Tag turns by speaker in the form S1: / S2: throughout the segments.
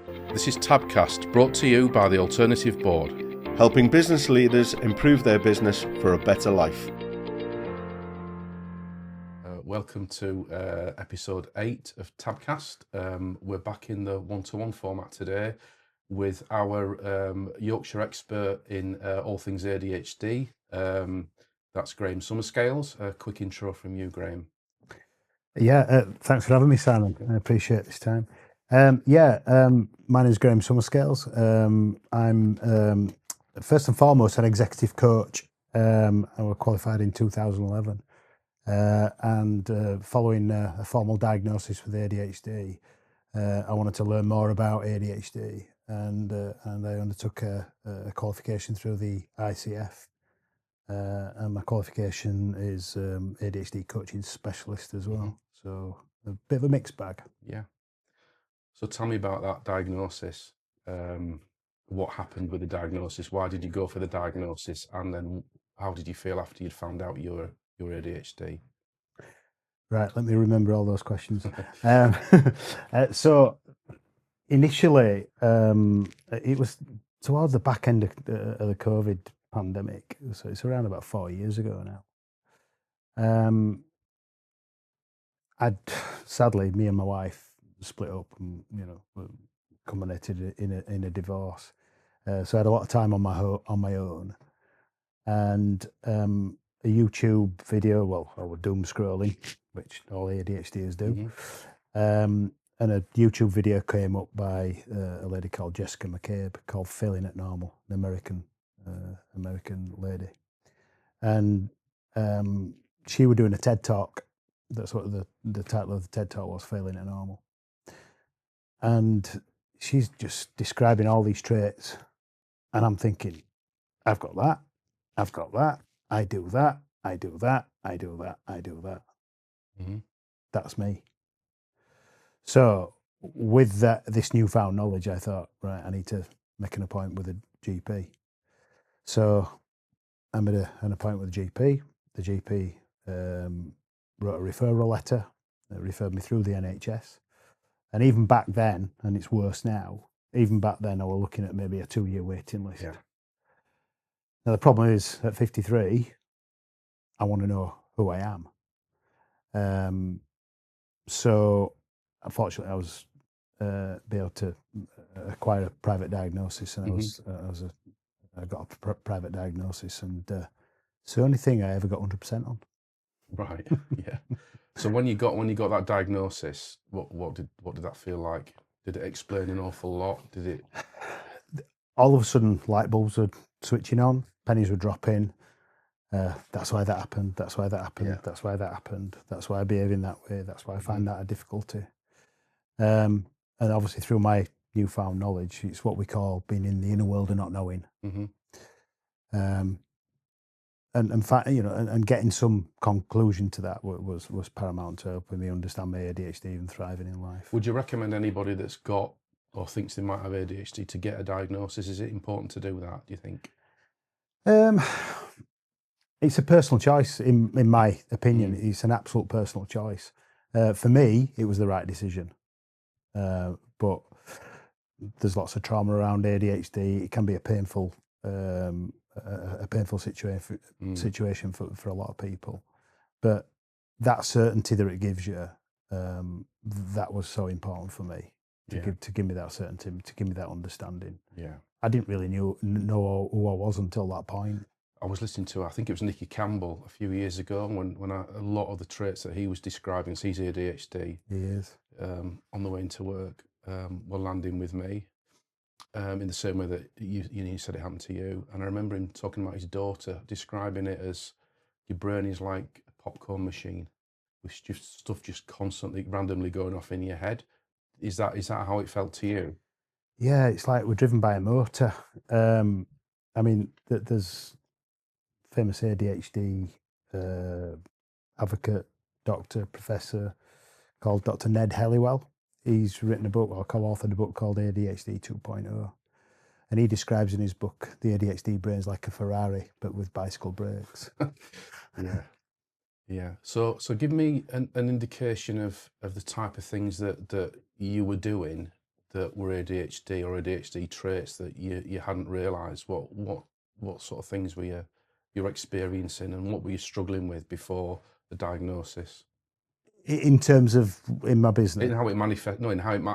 S1: This is TABcast, brought to you by the Alternative Board,
S2: helping business leaders improve their business for a better life.
S1: Welcome to episode 8 of TABcast. We're back in the one-to-one format today with our Yorkshire expert in all things ADHD. That's Graham Summerscales. A quick intro from you, Graham.
S3: Yeah, thanks for having me, Simon. I appreciate this time. My name is Graham Summerscales. I'm first and foremost an executive coach. I was qualified in 2011, and following a formal diagnosis with ADHD, I wanted to learn more about ADHD, and I undertook a qualification through the ICF. And my qualification is ADHD coaching specialist as well. So a bit of a mixed bag.
S1: Yeah. So tell me about that diagnosis. What happened with the diagnosis? Why did you go for the diagnosis? And then how did you feel after you'd found out your ADHD?
S3: Right, let me remember all those questions. So initially, it was towards the back end of the COVID pandemic. So it's around about 4 years ago now. Sadly, me and my wife split up, and culminated in a divorce. So I had a lot of time on my own, and a YouTube video. Well, I was doom scrolling, which all ADHDers do. And a YouTube video came up by a lady called Jessica McCabe called "Failing at Normal," an American lady, and she was doing a TED talk. That's what the title of the TED talk was, "Failing at Normal." And she's just describing all these traits, and I'm thinking, I've got that, I do that, I do that, I do that, I do that. That's me. So with this newfound knowledge, I thought, right, I need to make an appointment with a GP. So I made an appointment with a GP. The GP wrote a referral letter that referred me through the NHS. And even back then, and it's worse now, even back then I was looking at maybe a 2-year waiting list.
S1: Yeah.
S3: Now the problem is, at 53, I want to know who I am. So unfortunately I was be able to acquire a private diagnosis, and I got a private diagnosis, and it's the only thing I ever got 100% on.
S1: Right. Yeah. So when you got that diagnosis, what did that feel like? Did it explain an awful lot? Did it?
S3: All of a sudden, light bulbs were switching on, pennies were dropping. That's why that happened. That's why that happened.
S1: Yeah.
S3: That's why that happened. That's why I behave in that way. That's why I find that a difficulty. And obviously, through my newfound knowledge, it's what we call being in the inner world and not knowing. And getting some conclusion to that was paramount to helping me understand my ADHD and thriving in life.
S1: Would you recommend anybody that's got or thinks they might have ADHD to get a diagnosis? Is it important to do that, do you think?
S3: It's a personal choice, in my opinion. It's an absolute personal choice. For me, it was the right decision. But there's lots of trauma around ADHD. It can be a painful situation for a lot of people. But that certainty that it gives you, that was so important for me to give me that certainty, to give me that understanding.
S1: Yeah.
S3: I didn't really know who I was until that point.
S1: I was listening to, I think it was Nicky Campbell a few years ago, when a lot of the traits that he was describing, so he's ADHD.
S3: He is.
S1: On the way into work, were landing with me, in the same way that you said it happened to you. And I remember him talking about his daughter, describing it as your brain is like a popcorn machine, with stuff just constantly, randomly going off in your head. Is that how it felt to you?
S3: Yeah, it's like we're driven by a motor. I mean, there's famous ADHD advocate, doctor, professor called Dr. Ned Helliwell. He's written a book, or co-authored a book called ADHD 2.0. And he describes in his book the ADHD brain's like a Ferrari, but with bicycle brakes.
S1: Yeah. So give me an indication of the type of things that you were doing that were ADHD or ADHD traits that you hadn't realised? What sort of things were you experiencing, and what were you struggling with before the diagnosis?
S3: In terms of in my business,
S1: In how it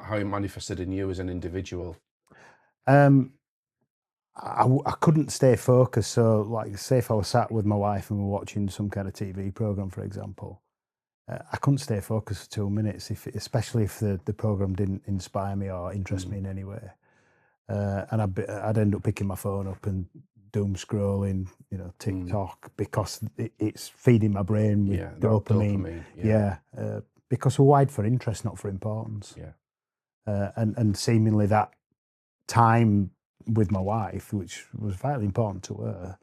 S1: how it manifested in you as an individual.
S3: I couldn't stay focused. So, like, say if I was sat with my wife and we're watching some kind of TV program, for example, I couldn't stay focused for 2 minutes, especially if the program didn't inspire me or interest me in any way. And I'd end up picking my phone up and doom scrolling, TikTok, because it's feeding my brain with dopamine. Because we're wired for interest, not for importance. And seemingly that time with my wife, which was vitally important to her,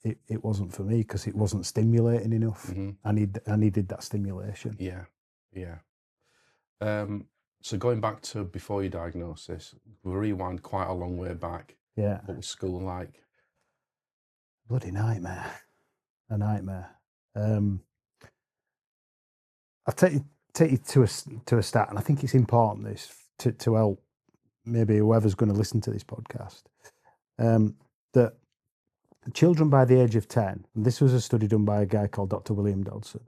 S3: it wasn't for me because it wasn't stimulating enough. I needed that stimulation.
S1: So going back to before your diagnosis, we rewind quite a long way back. What was school like?
S3: Bloody nightmare. A nightmare. I'll take you to a stat, and I think it's important this to help maybe whoever's going to listen to this podcast, that children by the age of 10, and this was a study done by a guy called Dr. William Dodson,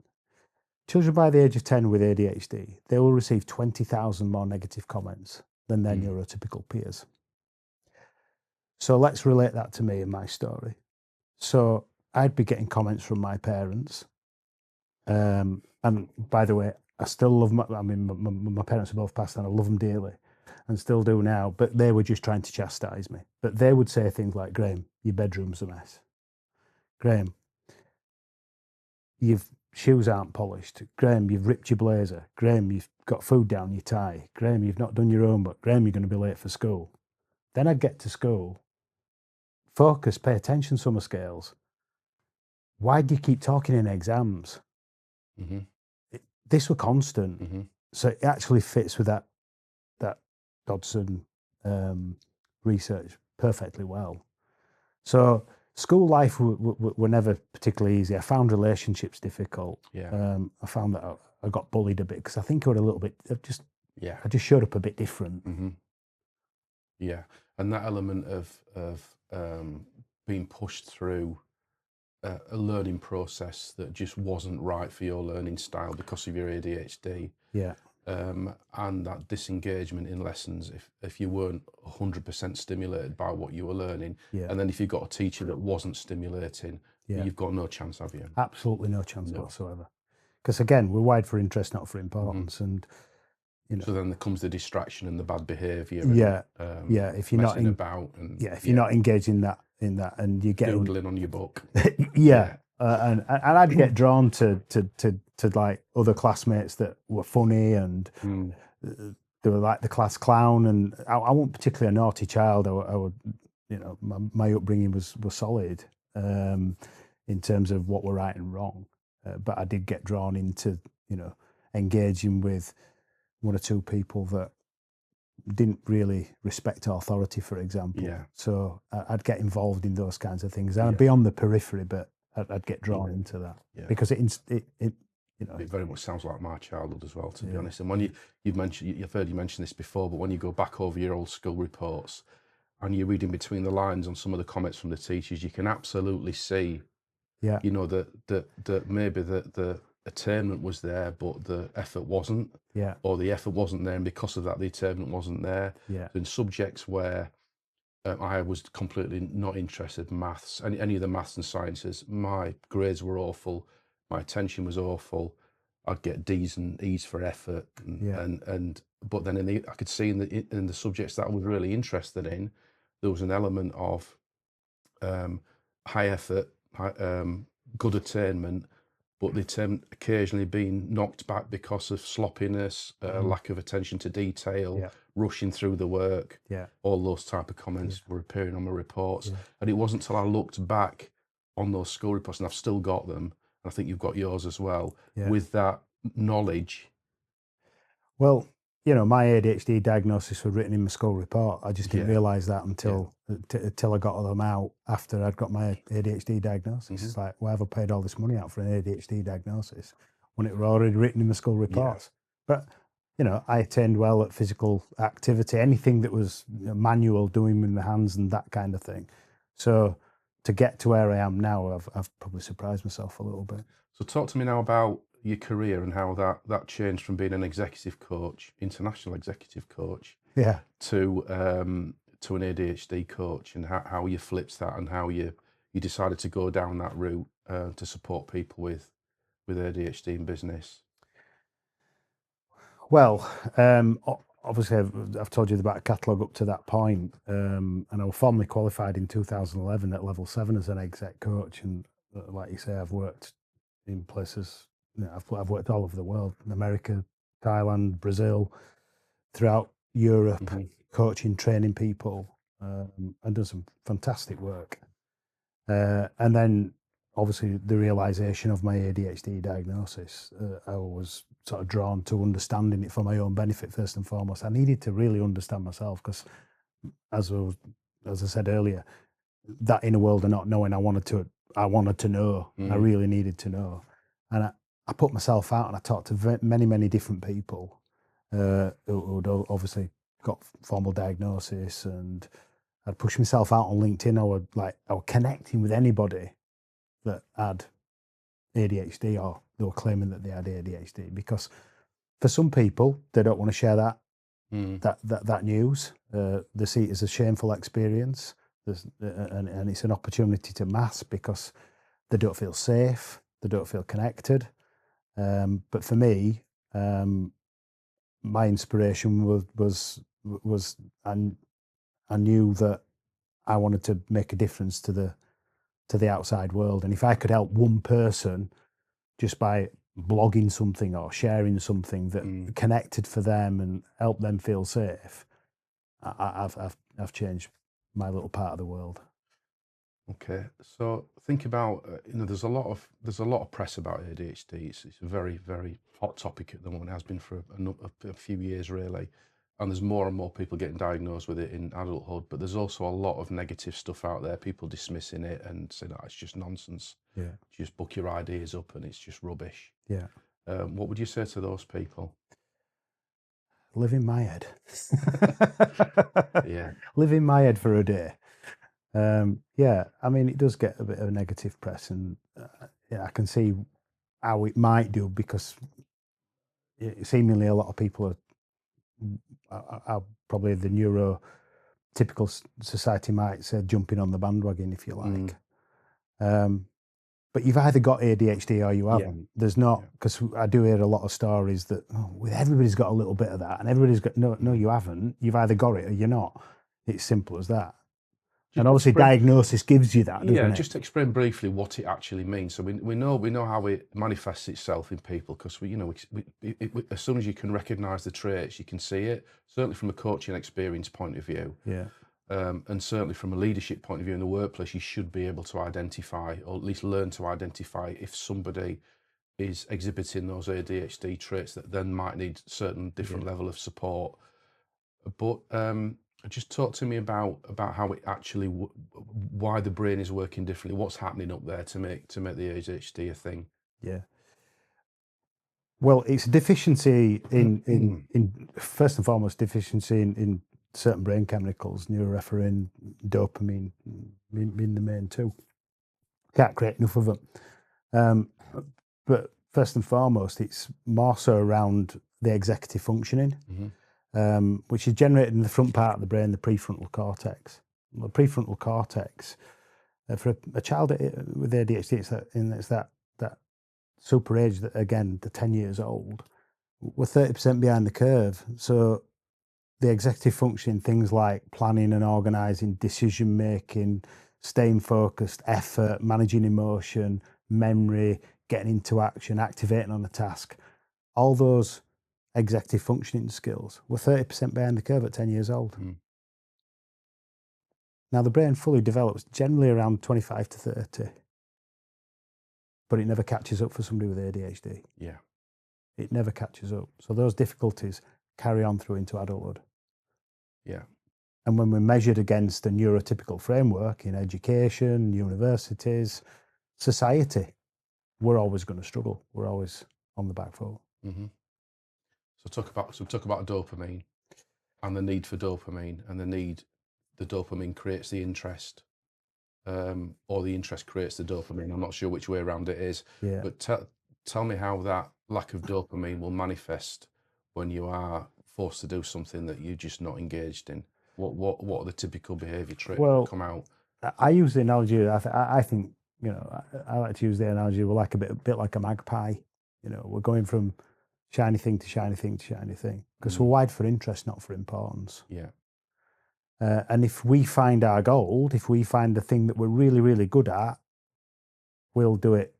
S3: children by the age of 10 with ADHD, they will receive 20,000 more negative comments than their neurotypical peers. So let's relate that to me and my story. So I'd be getting comments from my parents. And by the way, I still love my parents are both passed and I love them dearly and still do now, but they were just trying to chastise me. But they would say things like, Graham, your bedroom's a mess. Graham, your shoes aren't polished. Graham, you've ripped your blazer. Graham, you've got food down your tie. Graham, you've not done your homework. Graham, you're going to be late for school. Then I'd get to school. Focus, pay attention, Summerscales. Why do you keep talking in exams? This were constant. So it actually fits with that Dodson research perfectly well. So school life were never particularly easy. I found relationships difficult. I found that I got bullied a bit because I think I was a little bit I just showed up a bit different.
S1: And that element of being pushed through a learning process that just wasn't right for your learning style because of your ADHD. And that disengagement in lessons if you weren't 100% stimulated by what you were learning. And then if you got a teacher that wasn't stimulating, you've got no chance, have you?
S3: Absolutely no chance whatsoever. Because again, we're wired for interest, not for importance. And
S1: so then there comes the distraction and the bad behaviour.
S3: If you're not
S1: about and
S3: if you're not engaged in that, and you get
S1: doodling on your book.
S3: And I'd get drawn to like other classmates that were funny and they were like the class clown, and I wasn't particularly a naughty child. I would, my upbringing was solid in terms of what were right and wrong, but I did get drawn into engaging with one or two people that didn't really respect authority, for example. So I'd get involved in those kinds of things. I'd be on the periphery, but I'd get drawn into that because it
S1: very much sounds like my childhood as well, to be honest. And when you've heard you mention this before, but when you go back over your old school reports and you're reading between the lines on some of the comments from the teachers, you can absolutely see, that maybe the attainment was there, but the effort wasn't. Or the effort wasn't there, and because of that, the attainment wasn't there. In subjects where I was completely not interested in maths, any of the maths and sciences, my grades were awful, my attention was awful. I'd get D's and E's for effort, but then I could see in the subjects that I was really interested in, there was an element of high effort, good attainment, but the attempt occasionally being knocked back because of sloppiness, lack of attention to detail, rushing through the work. All those type of comments were appearing on my reports. And it wasn't until I looked back on those school reports, and I've still got them, and I think you've got yours as well, with that knowledge.
S3: Well, my ADHD diagnosis was written in my school report. I just didn't realise that until I got them out after I'd got my ADHD diagnosis. It's like, why have I paid all this money out for an ADHD diagnosis when it was already written in my school reports? But I attained well at physical activity, anything that was manual, doing with my hands and that kind of thing. So to get to where I am now, I've probably surprised myself a little bit.
S1: So talk to me now about your career and how that changed from being an executive coach, international executive coach,
S3: Yeah.
S1: to an ADHD coach, and how you flipped that, and how you decided to go down that route to support people with ADHD in business.
S3: Well, obviously, I've told you about a catalogue up to that point, and I was formally qualified in 2011 at level 7 as an exec coach. And like you say, I've worked in places. I've worked all over the world: in America, Thailand, Brazil, throughout Europe, coaching, training people, and done some fantastic work. And then, obviously, the realization of my ADHD diagnosis, I was sort of drawn to understanding it for my own benefit first and foremost. I needed to really understand myself because, as I said earlier, that inner world of not knowing, I wanted to know. I really needed to know, and I put myself out and I talked to many different people who'd obviously got formal diagnosis, and I'd push myself out on LinkedIn. I was connecting with anybody that had ADHD or they were claiming that they had ADHD, because for some people they don't want to share that news. They see it as a shameful experience. And it's an opportunity to mask because they don't feel safe, they don't feel connected. But for me, my inspiration was I knew that I wanted to make a difference to the outside world, and if I could help one person just by blogging something or sharing something that connected for them and helped them feel safe, I've changed my little part of the world.
S1: Okay, so think about there's a lot of press about ADHD. It's a very hot topic at the moment. It has been for a few years really, and there's more and more people getting diagnosed with it in adulthood. But there's also a lot of negative stuff out there. People dismissing it and saying, "Oh, it's just nonsense.
S3: Yeah,
S1: Just book your ideas up and it's just rubbish."
S3: yeah.
S1: What would you say to those people?
S3: Live in my head.
S1: Yeah.
S3: Live in my head for a day. Yeah, I mean, it does get a bit of negative press, and I can see how it might do, because seemingly a lot of people are probably the neurotypical society might say jumping on the bandwagon, if you like. But you've either got ADHD or you haven't. There's not, because I do hear a lot of stories that everybody's got a little bit of that, and everybody's got no, you haven't. You've either got it or you're not. It's simple as that. And obviously, diagnosis gives you that, doesn't it?
S1: Just explain briefly what it actually means. So we know how it manifests itself in people, because as soon as you can recognise the traits, you can see it. Certainly from a coaching experience point of view, and certainly from a leadership point of view in the workplace, you should be able to identify, or at least learn to identify, if somebody is exhibiting those ADHD traits that then might need certain different level of support. But just talk to me about how it actually, why the brain is working differently. What's happening up there to make the ADHD a thing?
S3: Yeah. Well, it's a deficiency in first and foremost, deficiency in certain brain chemicals, norepinephrine, dopamine, being the main two. Can't create enough of them. But first and foremost, it's more so around the executive functioning, which is generated in the front part of the brain, the prefrontal cortex. The prefrontal cortex, for a child with ADHD, it's that super age, that again, the 10 years old, we're 30% behind the curve. So the executive functioning, things like planning and organising, decision making, staying focused, effort, managing emotion, memory, getting into action, activating on a task, all those executive functioning skills, we're 30% behind the curve at 10 years old. Now, the brain fully develops generally around 25 to 30, but it never catches up for somebody with ADHD.
S1: Yeah.
S3: It never catches up. So those difficulties carry on through into adulthood.
S1: Yeah.
S3: And when we're measured against a neurotypical framework in education, universities, society, we're always going to struggle. We're always on the back foot.
S1: talk about dopamine and the need for dopamine, and the dopamine creates the interest, or the interest creates the dopamine. I'm not sure which way around it is,
S3: Yeah.
S1: but tell me how that lack of dopamine will manifest when you are forced to do something that you're just not engaged in. What are the typical behaviour traits that come out?
S3: I use the analogy. I think I like to use the analogy. We're like a bit like a magpie. We're going from shiny thing to shiny thing to shiny thing because we're wide for interest, not for importance.
S1: Yeah.
S3: And if we find our gold, if we find the thing that we're really, really good at, we'll do it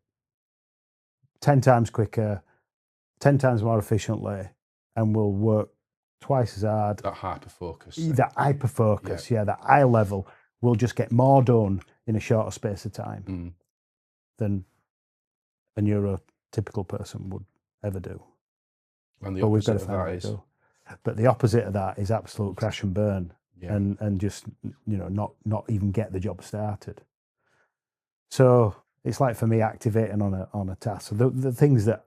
S3: 10 times quicker, 10 times more efficiently, and we'll work twice as hard.
S1: That hyper focus.
S3: That hyper focus, that eye level. We'll just get more done in a shorter space of time than a neurotypical person would ever do.
S1: And the
S3: But we've
S1: opposite
S3: got to
S1: of
S3: find
S1: that
S3: out
S1: is.
S3: too. But the opposite of that is absolute crash and burn, and just not even get the job started. So it's like for me activating on a task. So the things that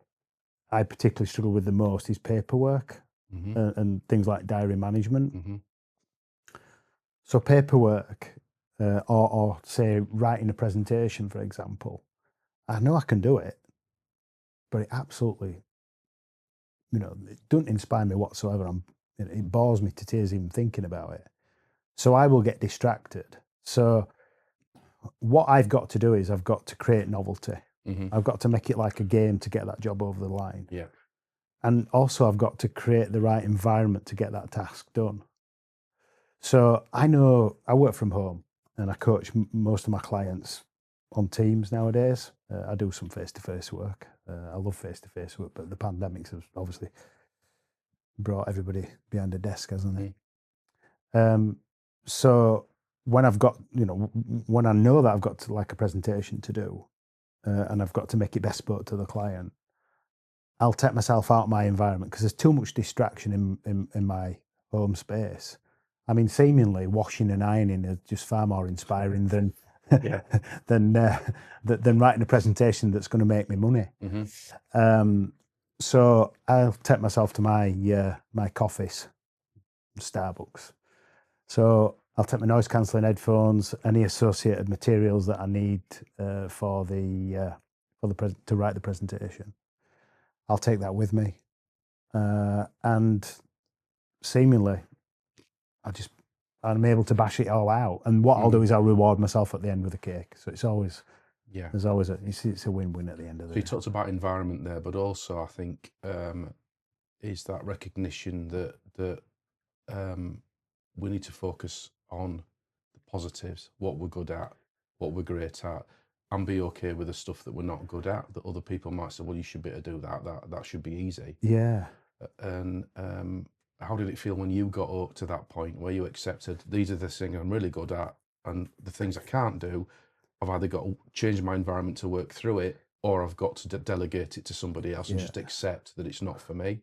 S3: I particularly struggle with the most is paperwork and things like diary management. So paperwork, or say writing a presentation, for example, I know I can do it, but it absolutely, it doesn't inspire me whatsoever. It bores me to tears even thinking about it. So I will get distracted. So what I've got to do is I've got to create novelty. I've got to make it like a game to get that job over the line.
S1: Yeah.
S3: And also I've got to create the right environment to get that task done. So I know I work from home and I coach most of my clients on Teams nowadays. I do some face-to-face work. I love face-to-face work, but the pandemic's has obviously brought everybody behind a desk, hasn't it? So when I've got, when I know that I've got like a presentation to do, and I've got to make it bespoke to the client, I'll take myself out of my environment because there's too much distraction in my home space. I mean, seemingly washing and ironing are just far more inspiring than than writing a presentation that's going to make me money. So I'll take myself to my coffees, Starbucks. So I'll take my noise cancelling headphones, any associated materials that I need for the to write the presentation. I'll take that with me, and seemingly, I'm able to bash it all out. And what I'll do is I'll reward myself at the end with a cake. So it's always, there's always it's a win-win at the end of the day.
S1: So you talked about environment there, but also I think is that recognition that we need to focus on the positives, what we're good at, what we're great at, and be okay with the stuff that we're not good at. That other people might say, "Well, you should be able to do that. That should be easy."
S3: Yeah.
S1: And how did it feel when you got up to that point where you accepted these are the things I'm really good at, and the things I can't do, I've either got to change my environment to work through it, or I've got to delegate it to somebody else and just accept that it's not for me.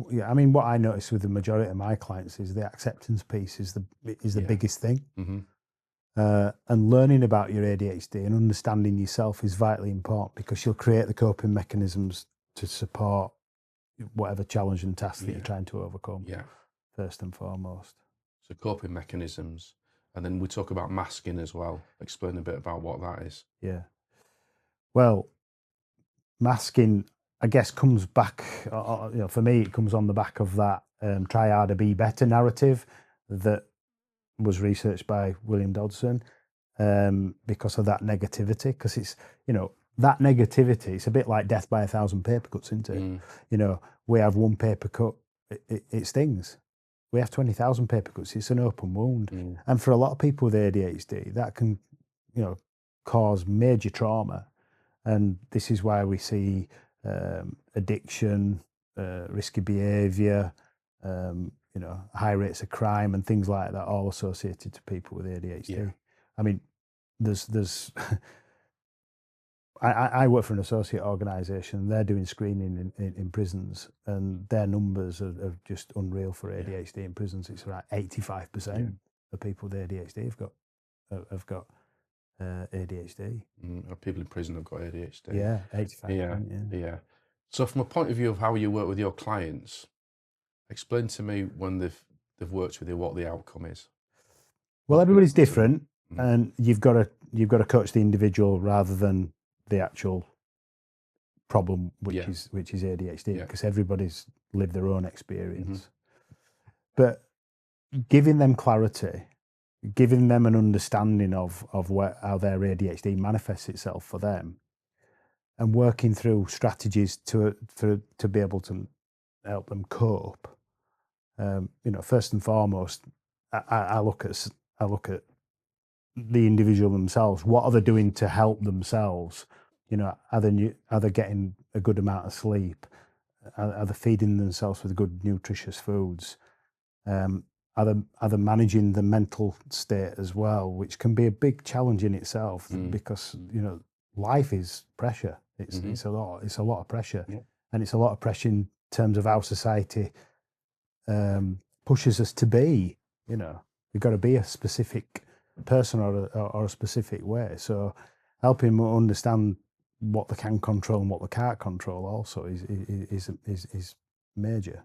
S3: Yeah, I mean, what I notice with the majority of my clients is the acceptance piece is the biggest thing. And learning about your ADHD and understanding yourself is vitally important because you'll create the coping mechanisms to support whatever challenge and task that you're trying to overcome.
S1: Yeah.
S3: First and foremost.
S1: So coping mechanisms, and then we talk about masking as well. Explain a bit about what that is.
S3: Yeah. Well, masking, I guess, comes back. For me, it comes on the back of that try harder, be better narrative that was researched by William Dodson because of that negativity. Because it's that negativity. It's a bit like death by 1,000 paper cuts, isn't it? We have one paper cut, it stings. We have 20,000 paper cuts. It's an open wound, and for a lot of people with ADHD, that can, cause major trauma. And this is why we see addiction, risky behaviour, high rates of crime and things like that, all associated to people with ADHD.
S1: Yeah.
S3: I mean, there's I work for an associate organisation. They're doing screening in prisons, and their numbers are just unreal for ADHD in prisons. It's around 85% of people with ADHD have got ADHD.
S1: People in prison have got ADHD.
S3: Yeah, 85%.
S1: Yeah. So from a point of view of how you work with your clients, Explain to me when they've worked with you what the outcome is.
S3: Well, everybody's different,
S1: Mm.
S3: and you've got to coach the individual rather than the actual problem, which is ADHD, because everybody's lived their own experience. But giving them clarity, giving them an understanding of how their ADHD manifests itself for them, and working through strategies to be able to help them cope. First and foremost, I look at the individual themselves. What are they doing to help themselves? Are they getting a good amount of sleep? Are they feeding themselves with good nutritious foods? Are they managing the mental state as well, which can be a big challenge in itself because life is pressure. It's a lot of pressure, and it's a lot of pressure in terms of how society pushes us to be. You've got to be a specific person or a specific way. So helping them understand what they can control and what they can't control also is major.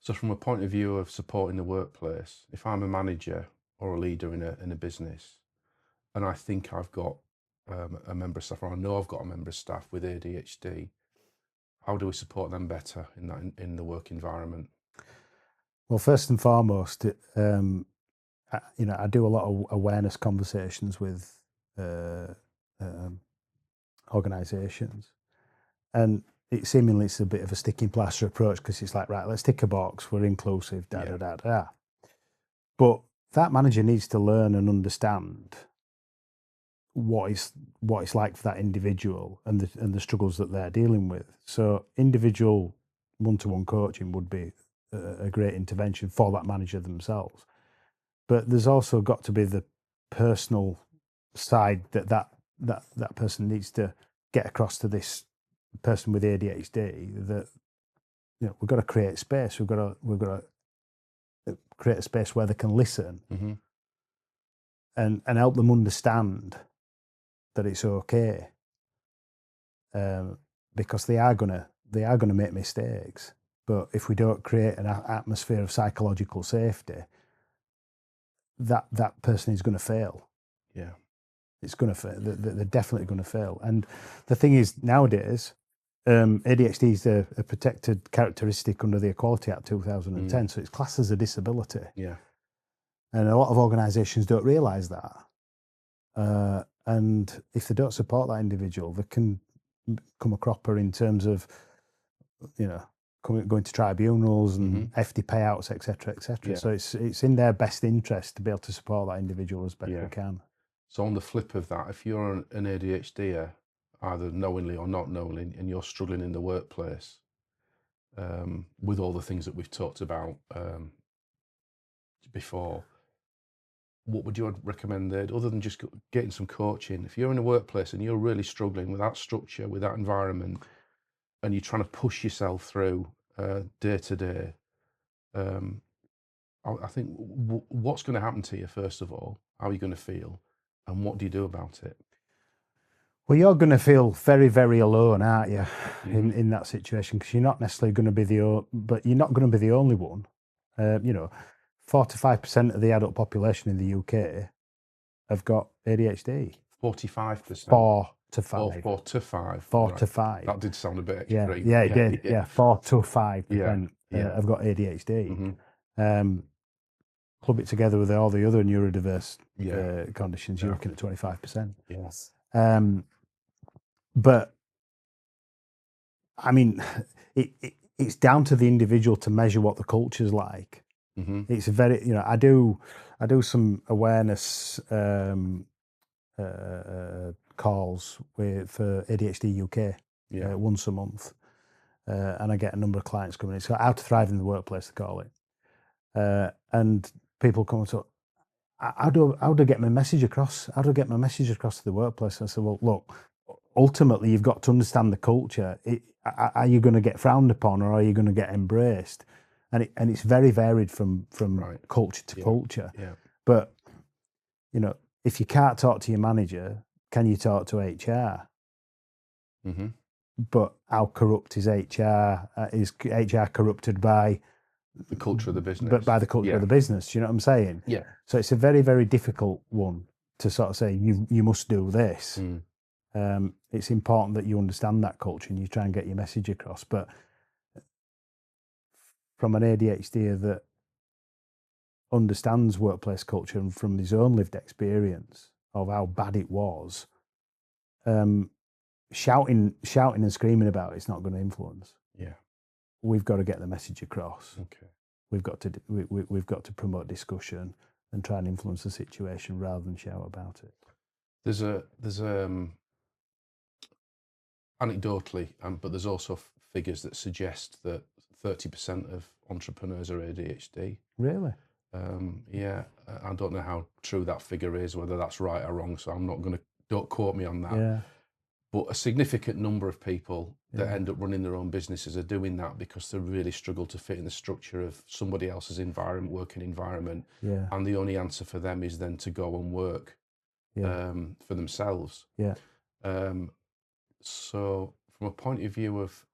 S1: So from a point of view of supporting the workplace, if I'm a manager or a leader in a business, and I think I've got a member of staff, or I know I've got a member of staff with ADHD, how do we support them better in the work environment?
S3: Well, first and foremost, I do a lot of awareness conversations with organisations, and it's a bit of a sticking plaster approach because it's like, right, let's tick a box, we're inclusive, da da da da. But that manager needs to learn and understand what it's like for that individual and the struggles that they're dealing with. So individual one-to-one coaching would be a great intervention for that manager themselves. But there's also got to be the personal side that person needs to get across to this person with ADHD, that we've got to create space. We've got to create a space where they can listen and help them understand that it's okay, because they are gonna make mistakes. But if we don't create an atmosphere of psychological safety, that person is going to fail.
S1: Yeah,
S3: it's going to fail. They're definitely going to fail. And the thing is, nowadays, ADHD is a protected characteristic under the Equality Act 2010, so it's classed as a disability.
S1: Yeah,
S3: and a lot of organisations don't realise that. And if they don't support that individual, they can come a cropper in terms of, going to tribunals and hefty payouts, etc., etc.
S1: Yeah.
S3: So it's in their best interest to be able to support that individual as best they can.
S1: So on the flip of that, if you're an ADHDer, either knowingly or not knowingly, and you're struggling in the workplace with all the things that we've talked about before, what would you recommend there, other than just getting some coaching? If you're in a workplace and you're really struggling with that structure, with that environment, and you're trying to push yourself through day to day, I think what's going to happen to you, first of all? How are you going to feel? And what do you do about it?
S3: Well, you're going to feel very, very alone, aren't you, in that situation? Because you're not necessarily going to be but you're not going to be the only one. 4 to 5% of the adult population in the UK have got ADHD.
S1: 45%.
S3: 4 to 5.
S1: Oh, 4 to 5.
S3: 4
S1: right.
S3: to 5.
S1: That did sound a bit extreme.
S3: Yeah, it did. Yeah, 4 to 5% have got ADHD. Club it together with all the other neurodiverse conditions, you're looking at 25%.
S1: Yes.
S3: But I mean, it's down to the individual to measure what the culture's like. It's a very, I do some awareness calls for ADHD UK once a month, and I get a number of clients coming in. So How to Thrive in the Workplace, they call it, and people come and say, how do I get my message across? How do I get my message across to the workplace? I said, well, look, ultimately, you've got to understand the culture. Are you going to get frowned upon, or are you going to get embraced? And it's very varied from culture to culture.
S1: Yeah.
S3: But if you can't talk to your manager, can you talk to HR? but how corrupt is HR? Is HR corrupted by
S1: The culture of the business.
S3: but by the culture of the business? Do you know what I'm saying?
S1: Yeah.
S3: So it's a very, very difficult one to sort of say you must do this. It's important that you understand that culture and you try and get your message across. But from an ADHD that understands workplace culture and from his own lived experience of how bad it was, shouting and screaming about it's not going to influence.
S1: Yeah.
S3: We've got to get the message across.
S1: Okay.
S3: We've got to promote discussion and try and influence the situation rather than shout about it.
S1: There's anecdotally, but there's also figures that suggest that 30% of entrepreneurs are ADHD.
S3: Really?
S1: Yeah, I don't know how true that figure is, whether that's right or wrong. So I'm not going to. Don't quote me on that.
S3: Yeah.
S1: But a significant number of people that end up running their own businesses are doing that because they really struggle to fit in the structure of somebody else's environment, working environment.
S3: Yeah.
S1: And the only answer for them is then to go and work for themselves.
S3: Yeah.
S1: So from a point of view of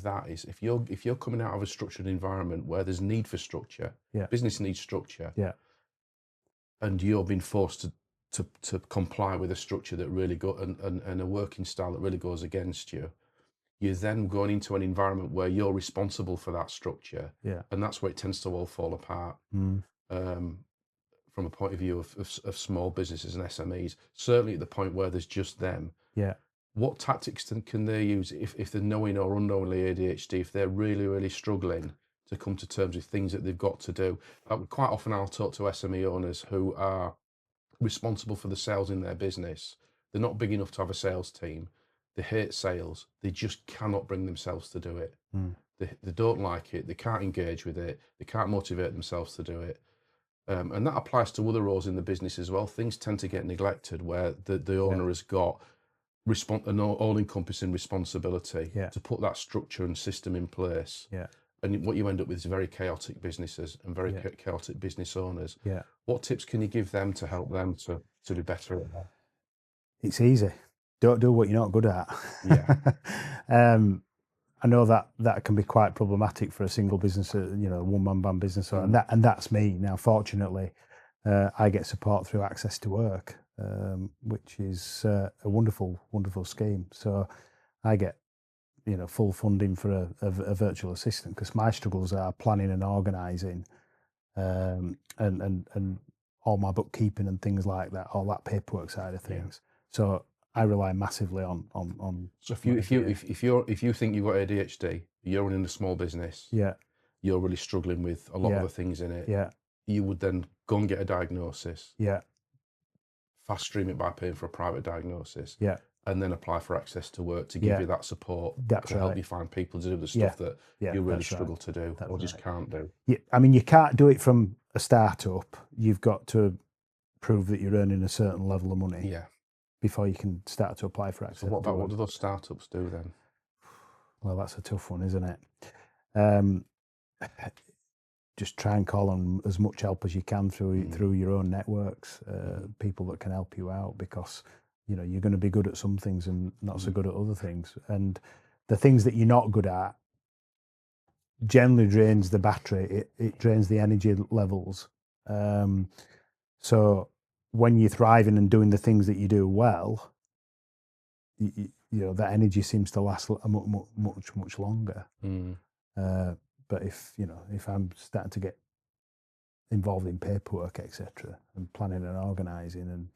S1: that is if you're coming out of a structured environment where there's need for structure, business needs structure, and you're being forced to comply with a structure that really and a working style that really goes against you, you're then going into an environment where you're responsible for that structure, and that's where it tends to all fall apart. From a point of view of small businesses and SMEs, certainly at the point where there's just them. What tactics can they use if they're knowing or unknowingly ADHD, if they're really, really struggling to come to terms with things that they've got to do? Quite often I'll talk to SME owners who are responsible for the sales in their business. They're not big enough to have a sales team. They hate sales. They just cannot bring themselves to do it. They don't like it. They can't engage with it. They can't motivate themselves to do it. And that applies to other roles in the business as well. Things tend to get neglected where the owner has got an all-encompassing responsibility to put that structure and system in place. And what you end up with is very chaotic businesses and very chaotic business owners. What tips can you give them to help them to be better at that?
S3: It's easy. Don't do what you're not good at. I know that can be quite problematic for a single business, a one-man band business, and that's me. Now, fortunately, I get support through Access to Work, which is a wonderful, wonderful scheme. So I get, full funding for a virtual assistant because my struggles are planning and organising, and all my bookkeeping and things like that, all that paperwork side of things. So I rely massively on.
S1: So if you think you've got ADHD, you're running a small business. You're really struggling with a lot of the things in it. You would then go and get a diagnosis. Fast stream it by paying for a private diagnosis. And then apply for Access to Work to give you that support to help you find people to do the stuff that you really struggle to do or just can't do.
S3: I mean, you can't do it from a startup. You've got to prove that you're earning a certain level of money before you can start to apply for Access.
S1: So what do those startups do then?
S3: Well, that's a tough one, isn't it? Just try and call on as much help as you can through your own networks, people that can help you out, because you're going to be good at some things and not so good at other things. And the things that you're not good at generally drains the battery. It drains the energy levels. So when you're thriving and doing the things that you do well, that energy seems to last much longer. But if I'm starting to get involved in paperwork, etc., and planning and organising and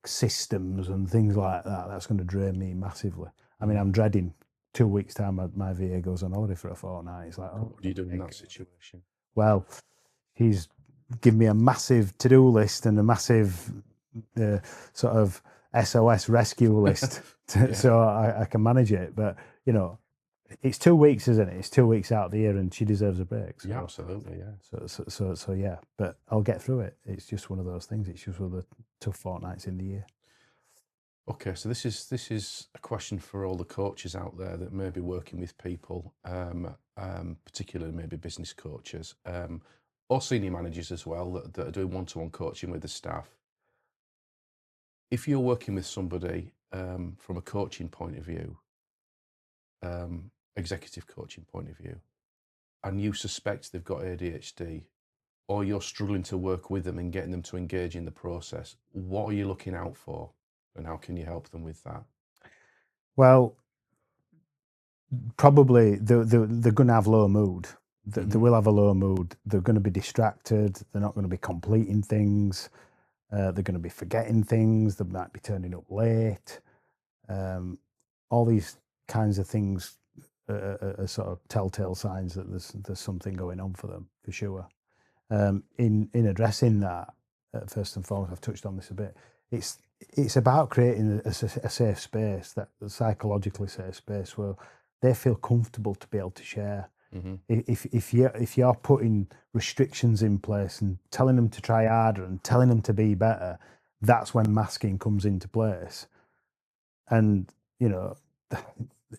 S3: systems and things like that, that's going to drain me massively. I mean, I'm dreading 2 weeks' time my VA goes on holiday for a fortnight. It's like,
S1: what do you do in that situation?
S3: Well, he's given me a massive to-do list and a massive sort of SOS rescue list so I can manage it. But, it's 2 weeks, isn't it? It's 2 weeks out of the year and she deserves a break. So,
S1: yeah, absolutely, yeah.
S3: So yeah, but I'll get through it. It's just one of those things. It's just one of the tough fortnights in the year.
S1: Okay, so this is a question for all the coaches out there that may be working with people, particularly maybe business coaches, or senior managers as well that are doing one-to-one coaching with the staff. If you're working with somebody from a coaching point of view, executive coaching point of view, and you suspect they've got ADHD, or you're struggling to work with them and getting them to engage in the process, what are you looking out for, and how can you help them with that?
S3: Well, probably they're going to have low mood. They will have a low mood. They're going to be distracted. They're not going to be completing things. They're going to be forgetting things. They might be turning up late. All these kinds of things are sort of telltale signs that there's something going on for them, for sure. In addressing that, first and foremost, I've touched on this a bit. It's about creating a safe space, that psychologically safe space where they feel comfortable to be able to share. If you're putting restrictions in place and telling them to try harder and telling them to be better, that's when masking comes into place. And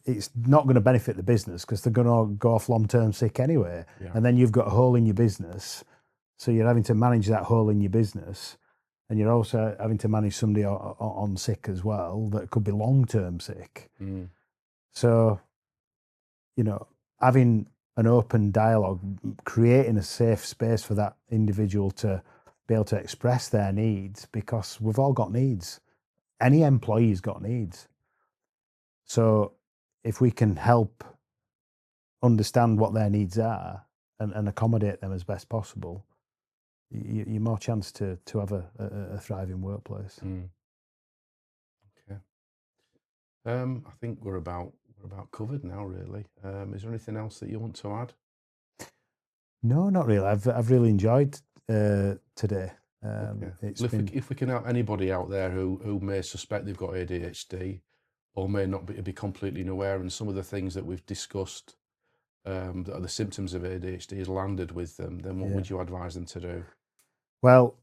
S3: it's not going to benefit the business because they're going to go off long-term sick anyway.
S1: Yeah.
S3: And then you've got a hole in your business. So you're having to manage that hole in your business. And you're also having to manage somebody on sick as well that could be long-term sick. So, having an open dialogue, creating a safe space for that individual to be able to express their needs, because we've all got needs. Any employee's got needs. So if we can help understand what their needs are and accommodate them as best possible, you're more chance to have a thriving workplace.
S1: Okay. I think we're about covered now, really. Is there anything else that you want to add?
S3: No, not really. I've really enjoyed today.
S1: If we can help anybody out there who may suspect they've got ADHD or may not be completely unaware, and some of the things that we've discussed that are the symptoms of ADHD has landed with them, then what would you advise them to do?
S3: Well,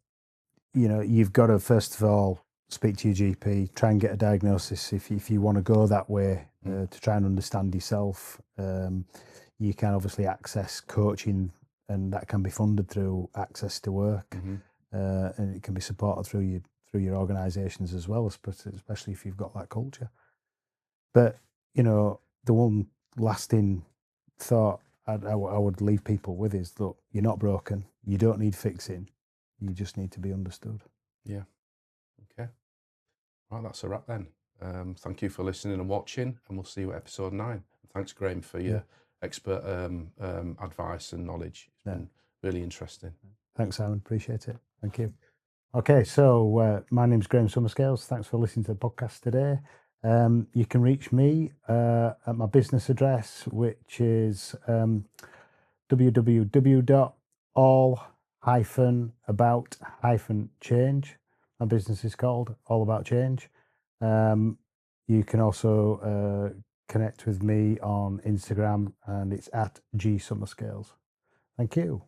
S3: you've got to first of all speak to your GP, try and get a diagnosis if you want to go that way, to try and understand yourself. You can obviously access coaching, and that can be funded through Access to Work, and it can be supported through your organisations as well, especially if you've got that culture. But the one lasting thought I would leave people with is, look, you're not broken. You don't need fixing. You just need to be understood.
S1: Yeah. Okay. Right, that's a wrap then. Thank you for listening and watching, and we'll see you at episode 9. Thanks, Graham, for your expert advice and knowledge. It's been really interesting.
S3: Thanks, Simon. Appreciate it. Thank you. Okay, so my name's Graham Summerscales. Thanks for listening to the podcast today. You can reach me at my business address, which is www.all-about-change. My business is called All About Change. You can also connect with me on Instagram, and it's at @GSummerscales. Thank you.